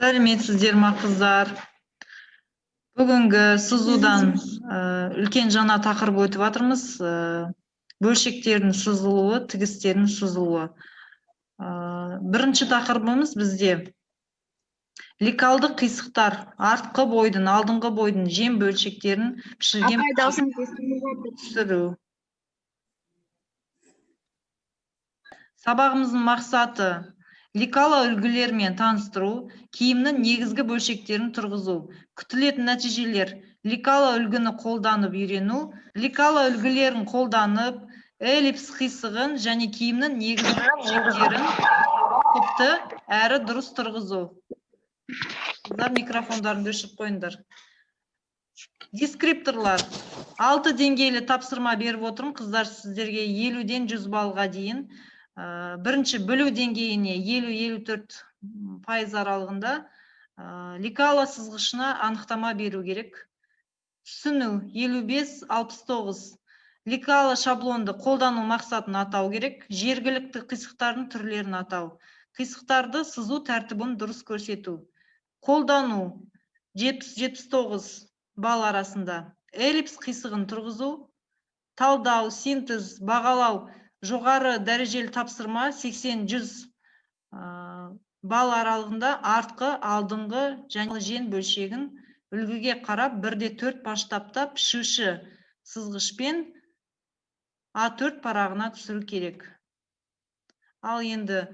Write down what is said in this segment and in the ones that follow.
Сәлеметсіздер ма қыздар? Бүгінгі сызудан үлкен жаңа тақырып өтіп жатырмыз. Бөлшектердің сызылуы, тігістердің сызылуы. Бірінші тақырыбымыз бізде ликалды қисықтар, артқы бойдың, алдыңғы бойдың жем бөлшектерін пішілген түсіру. Сабағымыздың мақсаты ликалы үлгілермен таныстыру, киімнің негізгі бөлшектерін тұрғызу. Күтілетін нәтижелер: ликалы үлгіні қолданып үйрену, ликалы үлгілерін қолданып, эллипс қисығын және киімнің негізгі бөлшектерін тіпті әрі дұрыс тұрғызу. Қыздар, микрофондарын өшіріп қойыңдар. Дескрипторлар. 6 деңгейлі тапсырма беріп отырмын қыздар сіздерге 50-ден 100 баллға дейін. Бірінші білу деңгейіне 50-54% аралығында ликалы сызғышына анықтама беру керек. Түсіну 55-69. Ликалы шаблонды қолдану мақсатын атау керек. Жергілікті қисықтардың түрлерін атау. Қисықтарды сызу тәртібін дұрыс көрсету. Қолдану 70-79 балл арасында. Эллипс қисығын тұрғызу. Талдау, синтез, бағалау жоғары дәрежелі тапсырма 80-100 балл аралығында артқы, алдыңғы және жен бөлшегін үлгіге қарап 1/4 масштабта пішуші сызғышпен А4 парағына түсіру керек. Ал енді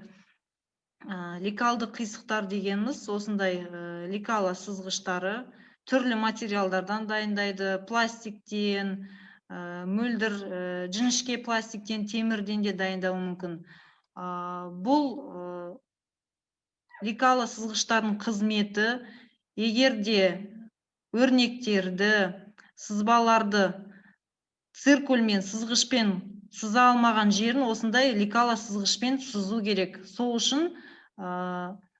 ликалды қисықтар дегеніміз осындай ликалы сызғыштары түрлі материалдардан дайындайды, пластиктен, мөлдір жіңішке пластиктен, темірден де дайындауы мүмкін. Бұл ликалы сызғыштардың қызметі, егерде өрнектерді, сызбаларды циркульмен, сызғышпен сыза алмаған жерін осындай ликалы сызғышпен сызу керек. Сол үшін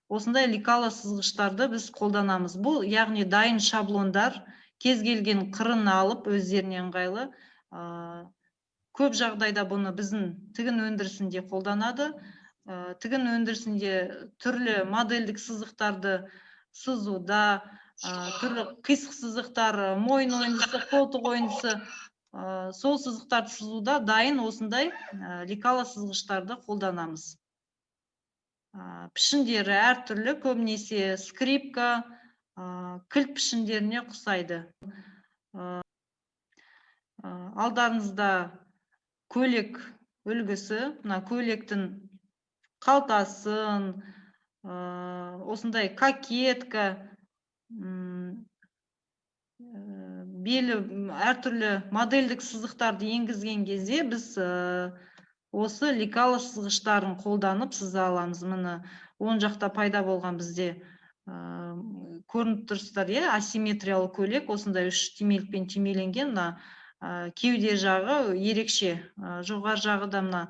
осындай ликалы сызғыштарды біз қолданамыз. Бұл яғни дайын шаблондар, кез келген қырын алып өздеріне ыңғайлы. Көп жағдайда бұны біздің тігін өндірісінде қолданады. Тігін өндірісінде түрлі модельдік сызықтарды сызуда, түрлі қисық сызықтар, мойын ойындысы, қолтық ойындысы, сол сызықтарды сызуда дайын осындай ликалы сызғыштарды қолданамыз. Пішіндері әртүрлі, көбінесе скрипка, кілт пішіндеріне ұқсайды. Алдарыңызда көйлек үлгісі, мына көйлектің қалтасын, осындай кокетка, белі әртүрлі модельдік сызықтарды енгізген кезде біз осы ликалы сызғыштарын қолданып сыза аламыз. Міне оң жақта пайда болған бізде көрініп тұрсыздар, асимметриялы көйлек, осындай 3 түймелікпен түймеленген. Кеуде жағы ерекше, жоғары жағы да мына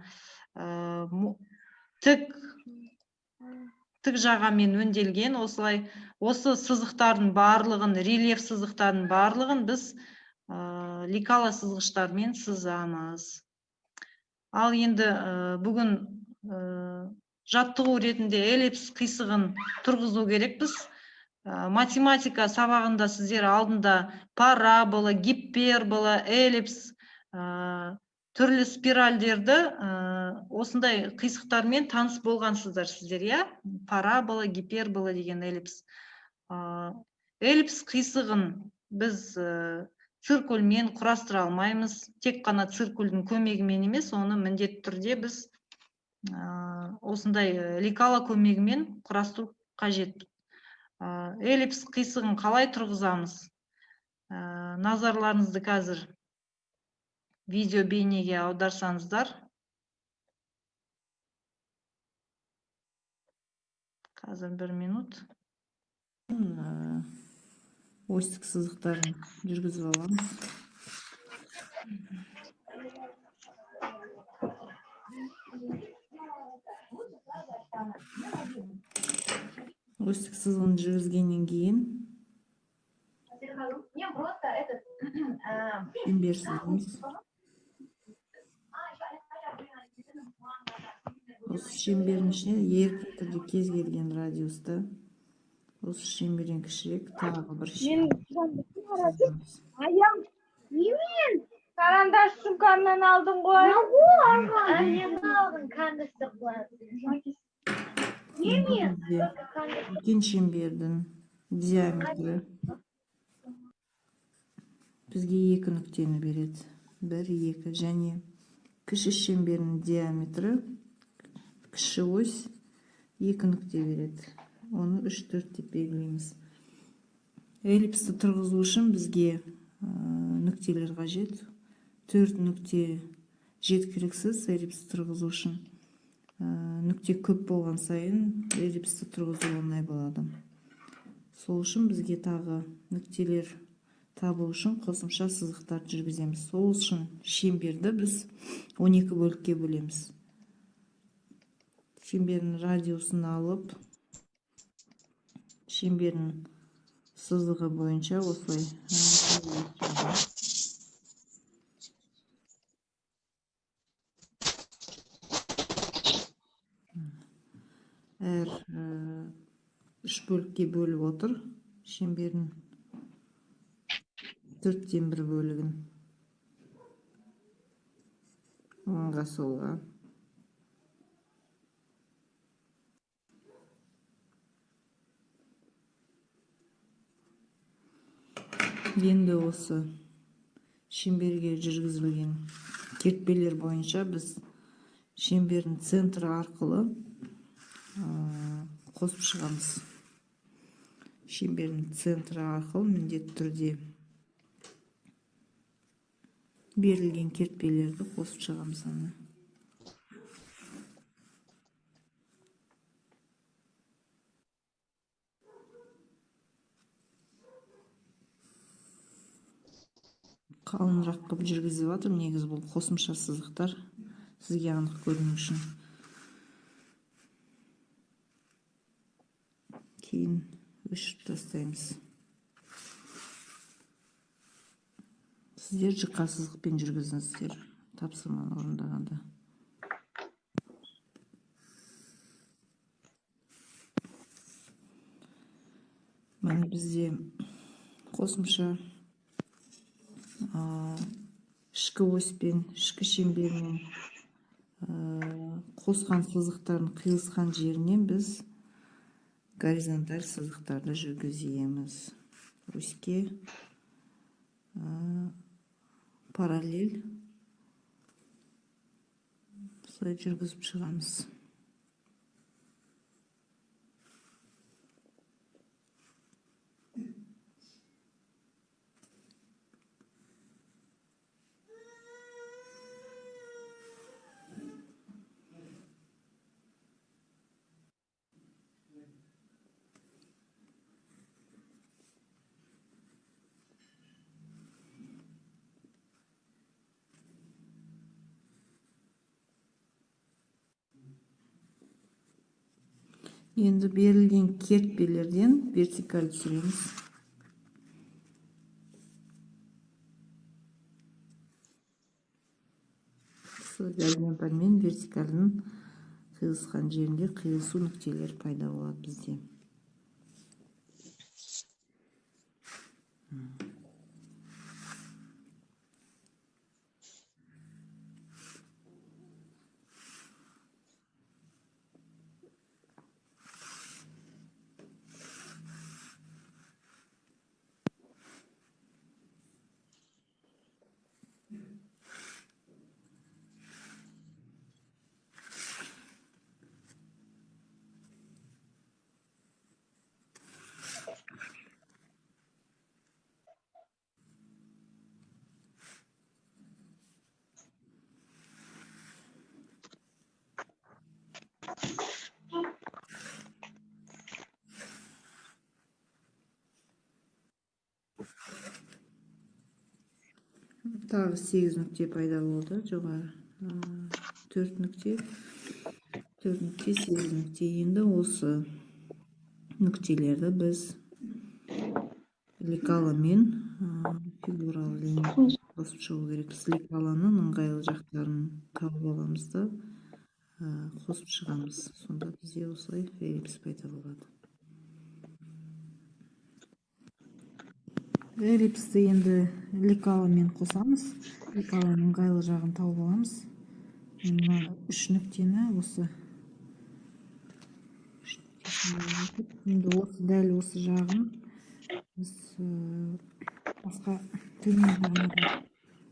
тік жағамен өнделген. Осылай осы сызықтардың барлығын, рельеф сызықтардың барлығын біз ликалы сызғыштармен сызамыз. Ал енді бүгін жаттығу ретінде эллипс қисығын тұрғызу керекпіз. Математика сабағында сіздер алдында парабола, гипербола, эллипс, түрлі спиральдерді осындай қисықтармен таныс болғансыздар сіздер, парабола, гипербола деген эллипс. Эллипс қисығын біз циркульмен құрастыра алмаймыз. Тек қана циркульдің көмегімен емес, оны міндетті түрде біз осындай ликалы көмегімен құрастыру қажет. Эллипс қисығын қалай тұрғызамыз? Назарларыңызды қазір видео бейнеге аударсаңыздар. Қазір 1 минут. Осьтік сызықтарын жүргізіп аламыз. Осьтік сызығын жүргізгеннен кейін шеңбер сызамыз. Осы шеңбердің ішіне еркін түрде кез келген радиуста Осы шеңберден кішірек тағы бір Мен шеңбер сызамыз. аям немен карандаш сумкамнан алдың ғой. Әнемді алдың кандысты қылады. Енді бізде үлкен шеңбердің диаметрі бізге 2 нүктені береді. 1, 2 және кіші шеңбердің диаметрі кіші ось 2 нүкте береді. Оны 3, 4 деп белгілейміз. Эллипсті тұрғызу үшін бізге нүктелер қажет. 4 нүкте жеткіліксіз эллипсті тұрғызу үшін. Нүкте көп болған сайын эллипсті тұрғызу оңай болады. Сол үшін бізге тағы нүктелер табу үшін қосымша сызықтарды жүргіземіз. Сол үшін шеңберді біз 12 бөлікке бөлеміз. Шеңбердің радиусын алып, шеңбердің сызығы бойынша осылай әр 3 бөлікке бөліп отыр. Шеңбердің 4/1 бөлігін оңға солға. Енді осы шеңберге жүргізілген кертпелер бойынша біз шеңбердің центрі арқылы қосып шығамыз. Шеңбердің центрі арқылы міндетті түрде берілген кертпелерді қосып шығамыз. Қалынырақ қылып жүргізіп жатырмын. Негізі бұл қосымша сызықтар сізге анық көріну үшін. Кейін өшіріп тастаймыз. Сіздер жұқа сызықпен жүргізіңіздер тапсырманы орындағанда. Міне бізде қосымша ішкі оспен, ішкі шеңбермен қосқан сызықтардың қиылысқан жерінен біз горизонталь сызықтарды жүргіземіз. Оське параллель солай жүргізіп шығамыз. Енді берілген кертпелерден вертикаль түсіреміз. Горизонтальмен вертикальдің қиылысқан жерінде қиылысу нүктелері пайда болады бізде. Тағы 8 нүкте пайда болды. Жоғары 4 нүкте, 8 нүкте. Енді осы нүктелерді біз лекаламен фигуралы линиямен қосып шығу керек. Біз лекаланың ыңғайлы жақтарын тауып аламыз да қосып шығамыз. Сонда бізде осылай эллипс пайда болады. эллипсті енді лекаламен қосамыз. Лекаланың ыңғайлы жағын тауып аламыз. Мына 3 нүктені осы енді дәл осы жағын біз басқа төмен жағына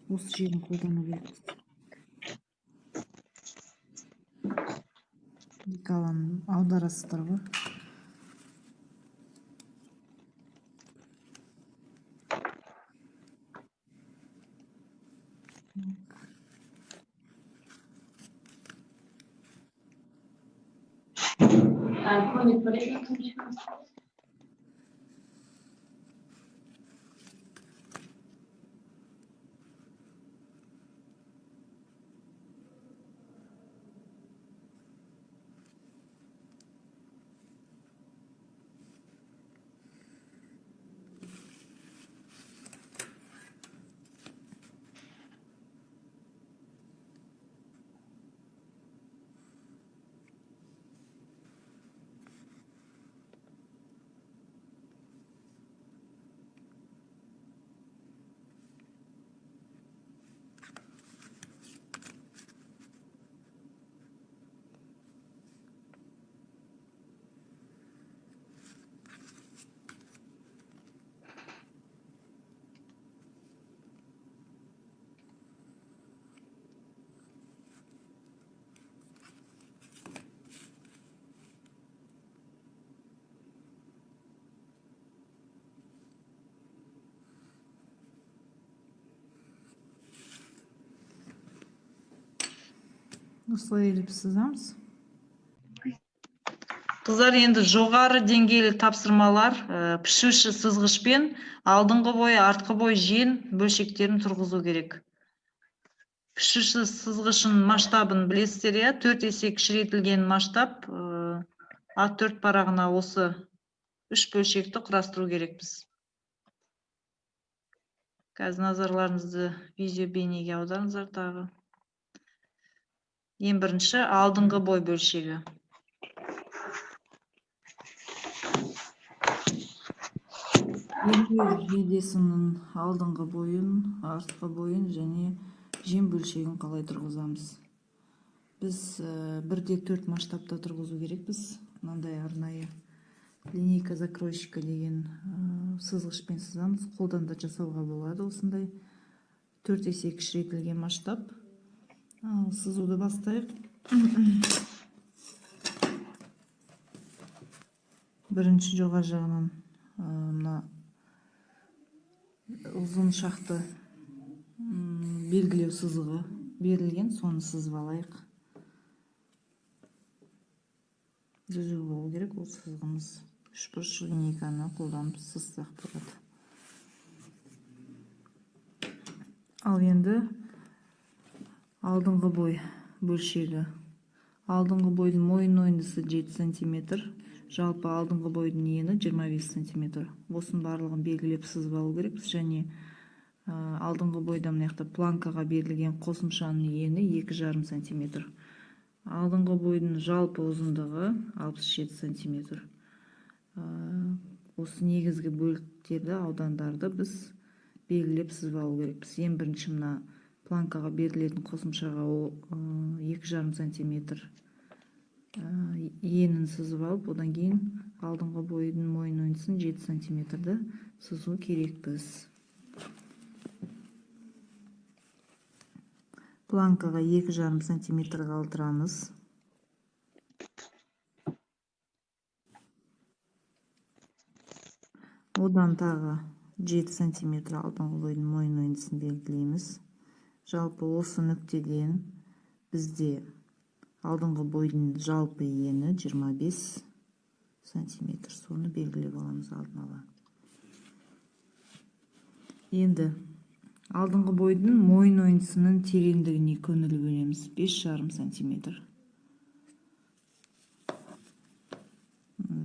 осы жерін қолдану керекпіз. Лекаланы аударасыздар ғой. Осылай эллипс сызамыз. Қыздар, енді жоғары деңгейлі тапсырмалар пішуші сызғышпен алдыңғы бой, артқы бой жең бөлшектерін тұрғызу керек. Пішуші сызғышын масштабын білесіздер, 4 есе кішірейтілген масштаб А4 парағына осы 3 бөлшекті құрастыру керекпіз. Қазір назарларыңызды видео бейнеге аударыңыздар тағы. Ең бірінші алдыңғы бой бөлшегі. Еңбек жейдесінің алдыңғы бойын, артқы бойын және жең бөлшегін қалай тұрғызамыз? Біз 1/4 масштабта тұрғызу керекпіз. Мынандай арнайы линейка закройщика деген сызғышпен сызамыз. Қолдан да жасауға болады осындай 4 есе кішірейтілген масштаб. Сызуды бастайық. Бірінші жоғары жағынан мына ұзын шақты белгілеу сызығы берілген, соны сызып алайық. Жүзу болу керек, ол сызғымыз. Үшбұрыш линейканы қолданып сызсақ болады. Ал енді алдыңғы бой бөлшегі. Алдыңғы бойдың мойын ойындысы 7 см, жалпы алдыңғы бойдың ені 25 см. Осының барлығын белгілеп сызып алу керекпіз, және алдыңғы бойда мына планкаға берілген қосымшаның ені 2,5 см. Алдыңғы бойдың жалпы ұзындығы 67 см. Осы негізгі бөліктерді, аудандарды біз белгілеп сызып алу керекпіз. Ең бірінші мына планкаға берілетін қосымшаға 2,5 см енін сызып алып, одан кейін алдыңғы бойдың мойын ойындысын 7 см сызу керекпіз. Планкаға 2,5 см қалдырамыз. Одан тағы 7 см алдыңғы бойдың мойын ойындысын белгілейміз. Жалпы осы нүктеден бізде алдыңғы бойдың жалпы ені 25 см. Соны белгілеп аламыз алдын ала. Енді алдыңғы бойдың мойын ойындысының тереңдігіне көңіл бөлеміз. 5,5 см.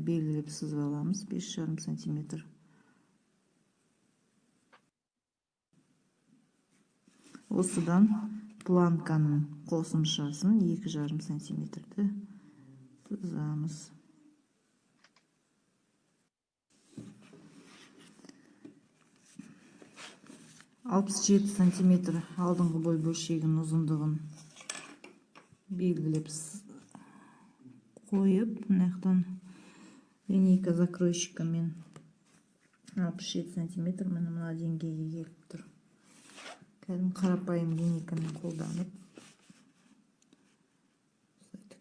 Белгілеп сызып аламыз. 5,5 см. Осыдан планканың қосымшасын 2,5 см сызамыз. 67 сантиметр алдыңғы бой бөлшегінің ұзындығын белгілеп қойып, мына жақтан линейка закройщикамен 67 сантиметр мына деңгейге келіп тұр. Кәдімгі қарапайым линейкамен қолданып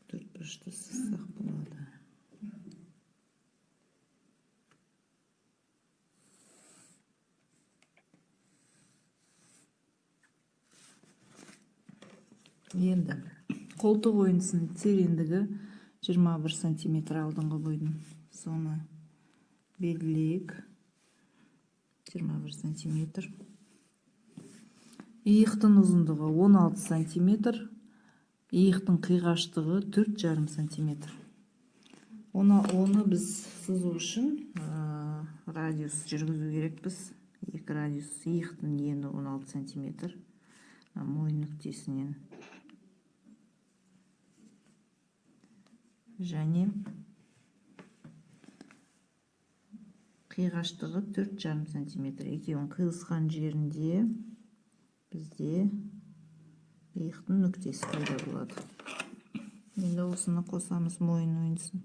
тік бұрышты сызсақ болады. Енді қолтық ойынсының тереңдігі 21 сантиметр алдыңғы бойдың. Соны белгілейік. 21 сантиметр. Иықтың ұзындығы 16 сантиметр. Иықтың қиғаштығы 4,5 сантиметр. Оны біз сызу үшін радиус жүргізу керекпіз. Екі радиус. Иықтың ені 16 сантиметр. Мойын нүктесінен және қиғаштығы 4,5 сантиметр. Екеуін қиылысқан жерінде бізде иықтың нүктесі пайда болады. Енді осыны қосамыз мойын ойынсын.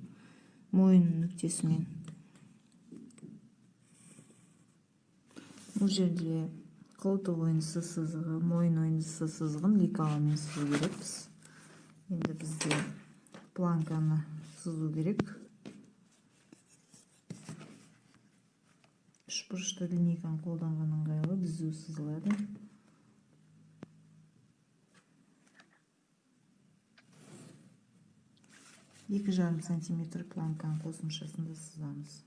Мойын нүктесімен. Бұл жерде қолтық ойынсы сызығы, мойын ойынсы сызығын ликаламен сызу керекпіз. Енді бізде планканы сызу керек. Үшбұрышты линейканы қолданған ыңғайлы түзу сызылады. Екі жарым сантиметр планканың қосымшасында сызамыз.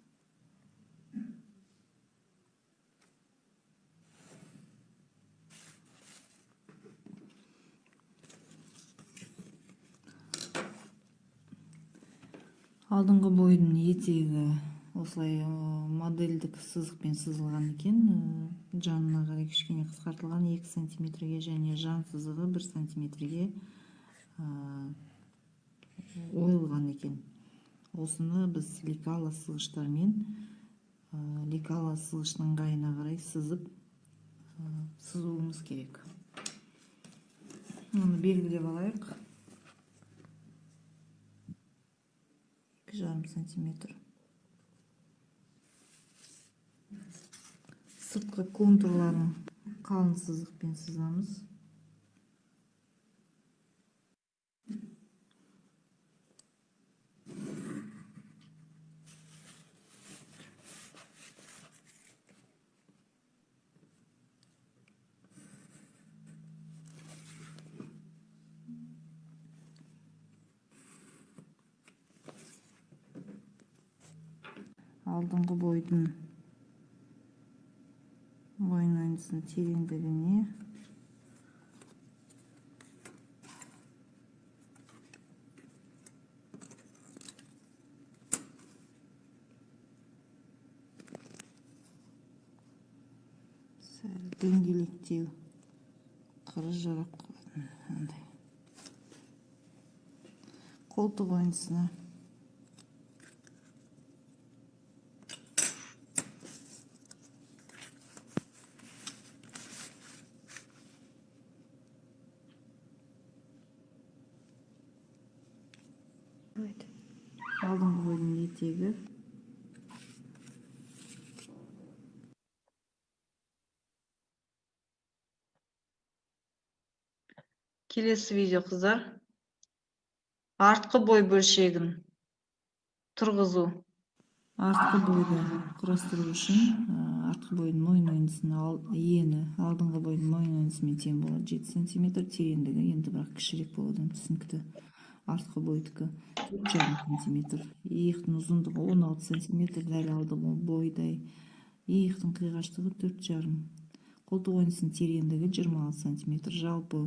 Алдыңғы бойдың етегі осылай модельдік сызықпен сызылған екен. Жанына қарай кішкене қысқартылған 2 сантиметрге және жан сызығы 1 сантиметрге ойылған екен. Осыны біз ликала сызғыштармен ликала сызғыштың ыңғайына қарай сызуымыз керек. Оны белгілеп алайық. 2,5 сантиметр. Сыртқы контурларын қалың сызықпен сызамыз. Алдыңғы бойдың мойын ойынсының тереңдігіне сәл дөңгелектеу қыры жарап қалады. Қолтық ойынсына алдыңғы бойдың етегі келесі видео қыздар. Артқы бой бөлшегін тұрғызу. артқы бойды құрастыру үшін артқы бойдың мойын ойынсының ені алдыңғы бойдың мойын ойынсымен тең болады. 7 сантиметр тереңдігі енді бірақ кішірек болады, түсінікті. Артқы бойдікі 4,5 сантиметр. Иықтың ұзындығы 16 сантиметр, дәл алдыңғы бойдай. Иықтың қиғаштығы 4,5. Қолтық ойынсының тереңдігі 26 сантиметр. Жалпы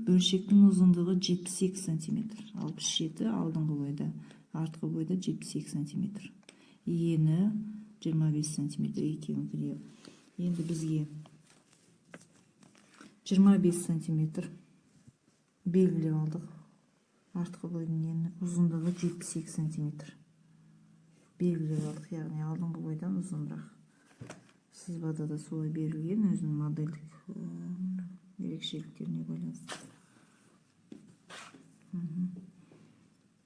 бөлшектің ұзындығы 72 сантиметр. 67 алдыңғы бойда, артқы бойда 72 сантиметр. Ені 25 сантиметр екеуі. Енді бізге 25 сантиметр белгілеп алдық. Артқы бойдың ені ұзындығы 78 сантиметр белгілеп алдық, яғни алдыңғы бойдан ұзынырақ. сызбада да солай берілген, өзінің модельдік ерекшеліктеріне байланысты.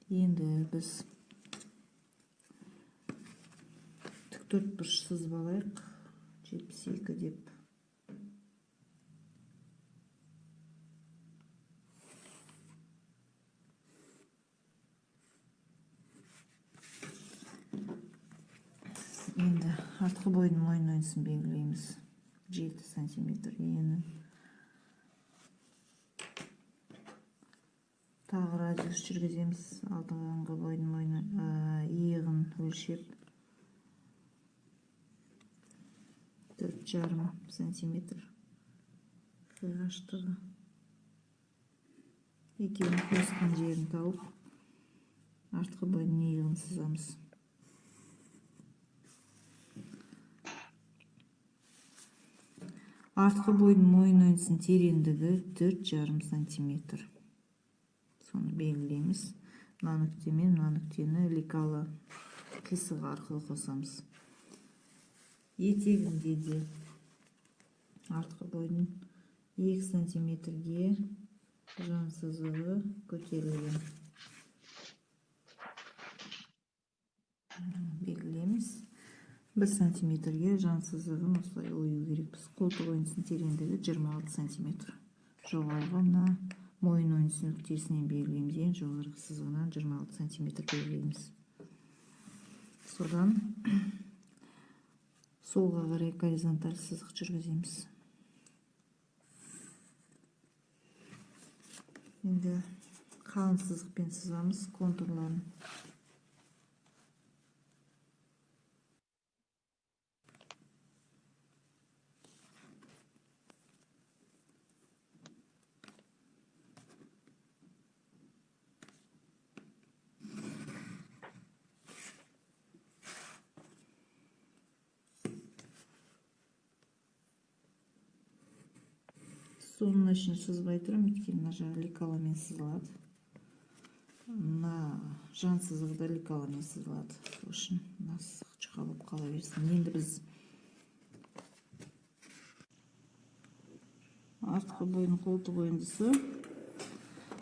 Енді біз тіктөртбұрыш сызып алайық. 72 деп. Енді артқы бойының мойын ойнысын белгілейміз. 7 сантиметр ені. Тағы радиус жүргіземіз. Алдыңғы бойының мойны иығын өлшеп 4,5 сантиметр. Қиғаштығы. Екеуін қосқан жерін тауып, артқы бойының иығын сызамыз. Артқы бойының мойын ойнысын тереңдігі 4,5 сантиметр. Соны белгілейміз. Мына нүкте мен мына нүктені лекалы қисығы арқылы қосамыз. Етегінде де артқы бойының 2 сантиметрге жан сызығы көтерілген. Белгілейміз. 1 сантиметрге жан сызығын осылай ойу керекпіз. Қолтық ойнысын тереңдігі 26 сантиметр. Жоғарғына мойын ойнысын нүктесінен белгілейміз. Ең жоғарғы сызығынан 26 сантиметр белгілейміз. Содан солға қарай горизонталь сызық жүргіземіз. Енді қалың сызықпен сызамыз контурларын. Соның үшін сызбай тұрмын, өйткені мына жағы лекаламен сызылады. Мына жан сызығы да лекаламен сызылады. Сол үшін мына сызық жұқа болып қала берсін. Енді біз артқы бойының қолтық ойындысы.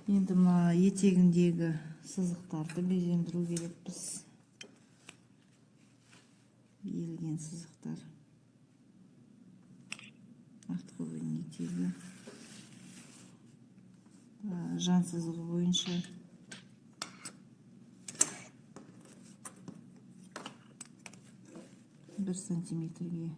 Енді мына етегіндегі сызықтарды безендіру керекпіз. Иілген сызықтар. Артқы бойының етегі. Жан сызығы бойынша 1 сантиметрге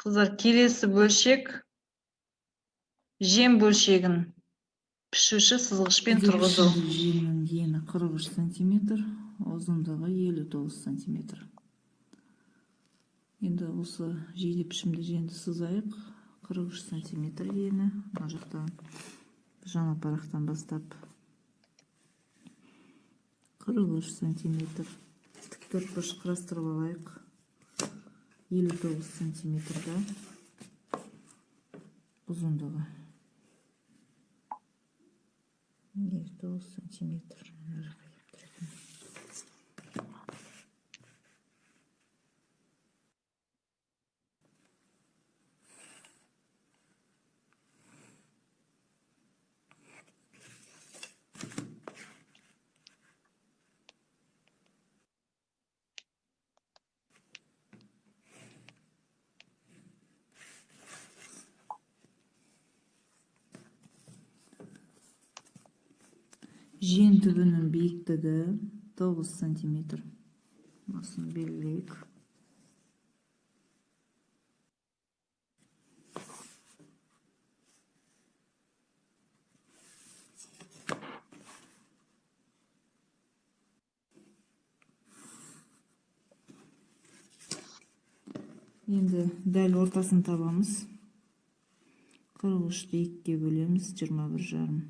Қыздар, келесі бөлшек жем бөлшегін пішуші сызғышпен тұрғызу. Жемнің ені 43 сантиметр, ұзындығы 59 сантиметр. Енді осы жейде пішімді жемді сызайық. 43 сантиметр ені. Мына жақтан жаңа парақтан бастап 43 сантиметр. Тіктөртбұрыш құрастырып алайық. 59 сантиметрда ұзындығы 59 сантиметр. Жең түбінің биіктігі 9 сантиметр. Осыны белгілейік. Енді дәл ортасын табамыз. 43-ті 2-ге бөлеміз, 21,5.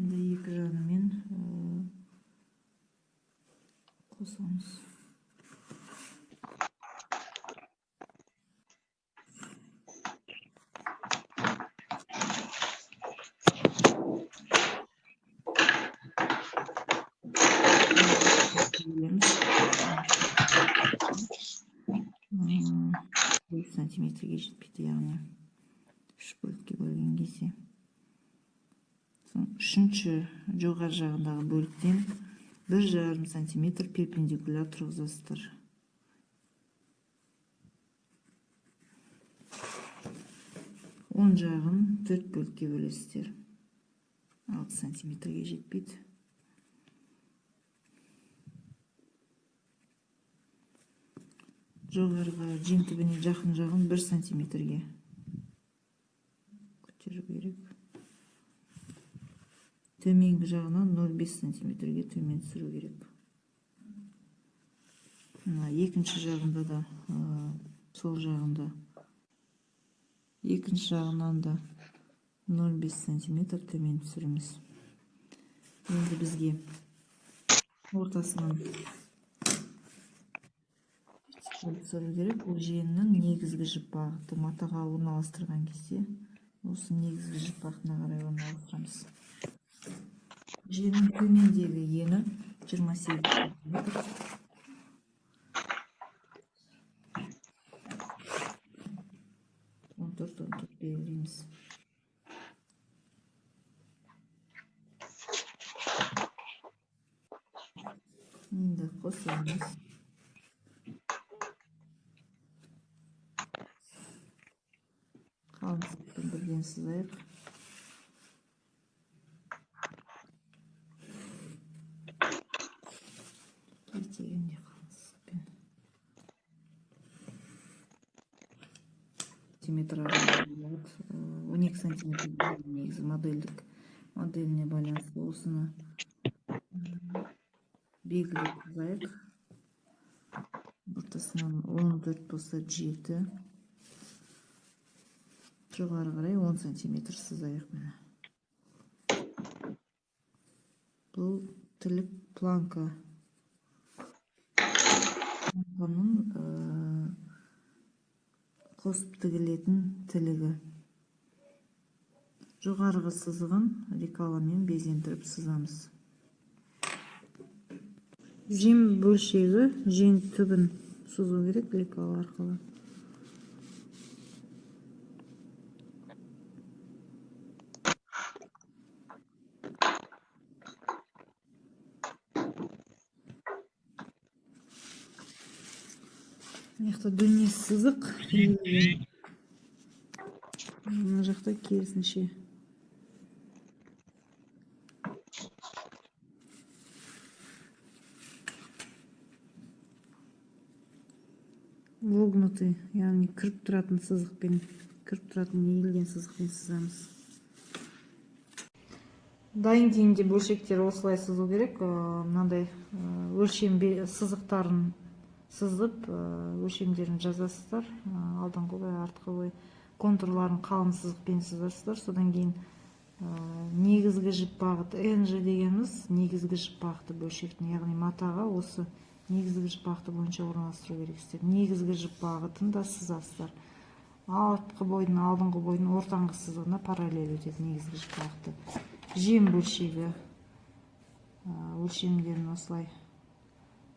Енді екі жағымен қосамыз. Сантиметрге жетпейді, яғни 3 бөлікке бөлген кезде. Үшінші жоғары жағындағы бөліктен 1,5 сантиметр перпендикуляр тұрғызасыздар. Он жағын 4 бөлікке бөлесіздер. 6 сантиметрге жетпейді. Жоғарғы жең түбіне жақын жағын 1 сантиметрге көтеру керек. Төменгі жағынан 0,5 сантиметрге төмен түсіру керек. Екінші жағында да, сол жағында, екінші жағынан да 0,5 сантиметр төмен түсіріміз. Енді бізге ортасынан түсіру керек. Бұл жеңнің негізгі жіп бағыты матаға орналастырған кезде осы негізгі жіп бағытына қарай орналастырамыз. Жеңнің төмендегі ені 28 сантиметр. Он төрт белгілейміз. Енді қосамыз. Қалыңсызбен бірден сызайық. Кетегенде қалыңсызбен. Сантиметр аралығы 12 сантиметр негізі модельіне байланысты осыны белгілеп сызайық. Ортасынан 14 болса 7. Жоғары қарай 10 сантиметр сызайық. Бұл тілік планка. Планканың қосып тігілетін тілігі. Жоғарғы сызығын рекаламен безендіріп сызамыз. Жем бөлшегі жең түбін сызу керек рекала арқылы. Мына дөңес сызық, мына жақта керісінше. Вогнутый, яғни кіріп тұратын сызықпен, кіріп тұратын егілген сызықпен сызамыз. Дайын күйінде бөлшектер осылай сызу керек. Мынандай өлшем сызықтарын сызып, өлшемдерін жазасыздар. Алдыңғы бой, артқы бой, контурларын қалың сызықпен сызасыздар. Содан кейін негізгі жіп бағыты NG дегеніміз негізгі жіп бағыты бөлшектің, яғни матаға осы негізгі жіп бағыты бойынша орналастыру керексіздер. Негізгі жіп бағытын да сызасыздар. Артқы бойдың, алдыңғы бойдың ортаңғы сызығына параллель өтеді негізгі жіп бағыты. Жем бөлшегі өлшемдерін осылай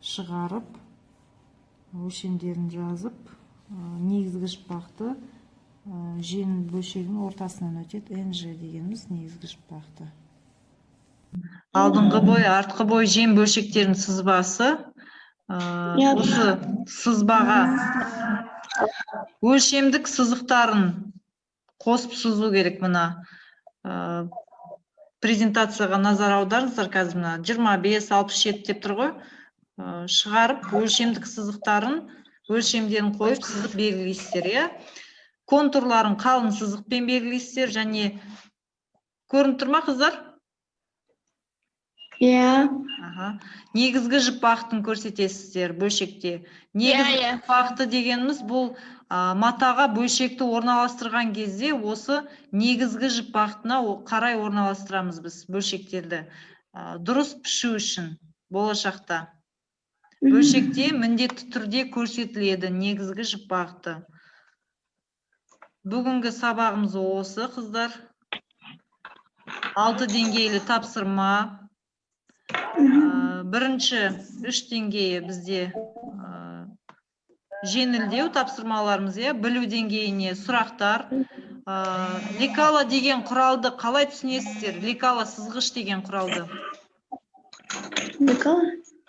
шығарып, өлшемдерін жазып, негізгі жіп бағыты жем бөлшегінің ортасынан өтеді. NG дегеніміз негізгі жіп бағыты. Алдыңғы бой, артқы бой жем бөлшектерінің сызбасы. Осы сызбаға өлшемдік сызықтарын қосып сызу керек. Мына презентацияға назар аударыңыздар. Қазір мына 25-67 деп тұр ғой. Шығарып, өлшемдік сызықтарын, өлшемдерін қойып сызып белгілейсіздер. Контурларын қалың сызықпен белгілейсіздер. Және көрініп тұр ма, қыздар? Иә. Аха. Негізгі жіпақтың көрсетесіздер бөлшекте. Негізгі Иә. жіпақты дегеніміз бұл матаға бөлшекті орналастырған кезде осы негізгі жіпақтына қарай орналастырамыз біз бөлшектерді. Дұрыс пішу үшін болашақта. Бөлшекте міндетті түрде көрсетіледі негізгі жіпақты. Бүгінгі сабағымыз осы, қыздар. 6 деңгейлі тапсырма. Бірінші 3 деңгейі бізде жеңілдеу тапсырмаларымыз, білу деңгейіне сұрақтар. Лекала деген құралды қалай түсінесіздер? Лекала сызғыш деген құралды.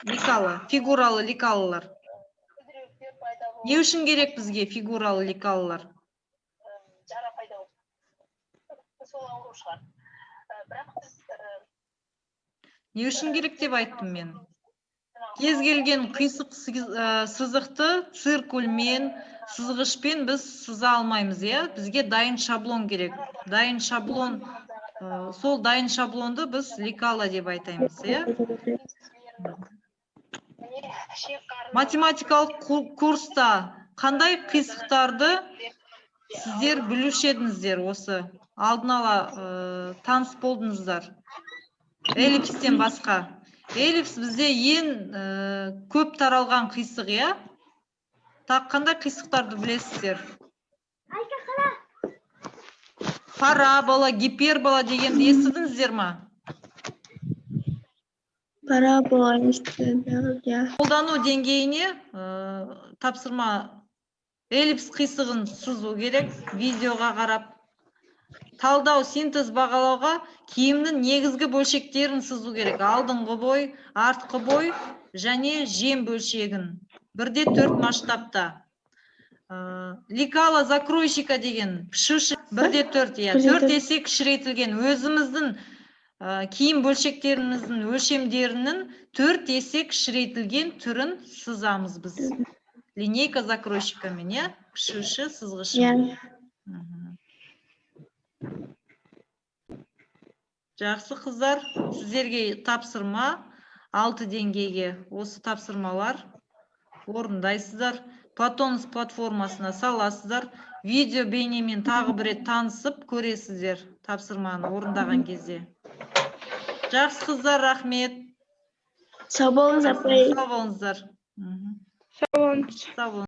Лекала, фигуралы лекалалар. Не үшін керек бізге фигуралы лекалалар? Жара пайда болып сол ауру шығар. Бірақ біз Не үшін керек деп айттым мен? Кез келген қисық сызықты циркульмен, сызғышпен біз сыза алмаймыз, бізге дайын шаблон керек. Дайын шаблон, сол дайын шаблонды біз лекала деп айтаймыз, Математикалық курста қандай қисықтарды сіздер білуші едіңіздер осы? Алдын ала таныс болдыңыздар. Эллипстен басқа. Эллипс бізде ең көп таралған қисық, Так қандай қисықтарды білесіздер? Парабола, гипербола дегенді естідіңіздер ма? Парабола естідік. Қолдану деңгейіне тапсырма эллипс қисығын сызу керек, видеоға қарап. Талдау, синтез бағалауға киімнің негізгі бөлшектерін сызу керек. Алдыңғы бой, артқы бой және жем бөлшегін. 1/4 масштабта. Лекала закройщика деген пішуші 1/4, 4 есе кішірейтілген. Өзіміздің киім бөлшектеріміздің өлшемдерінің 4 есе кішірейтілген түрін сызамыз біз. Линейка закройщикамен, пішуші сызғышы. Жақсы қыздар, сіздерге тапсырма 6 деңгейге осы тапсырмалар орындайсыздар. Платонус платформасына саласыздар. Видео бейнемен тағы бір рет танысып көресіздер тапсырманы орындаған кезде. Жақсы қыздар, рахмет. Сау болыңыз, апай. Сау болыңыздар. Сау болыңыз. Сау болыңыз.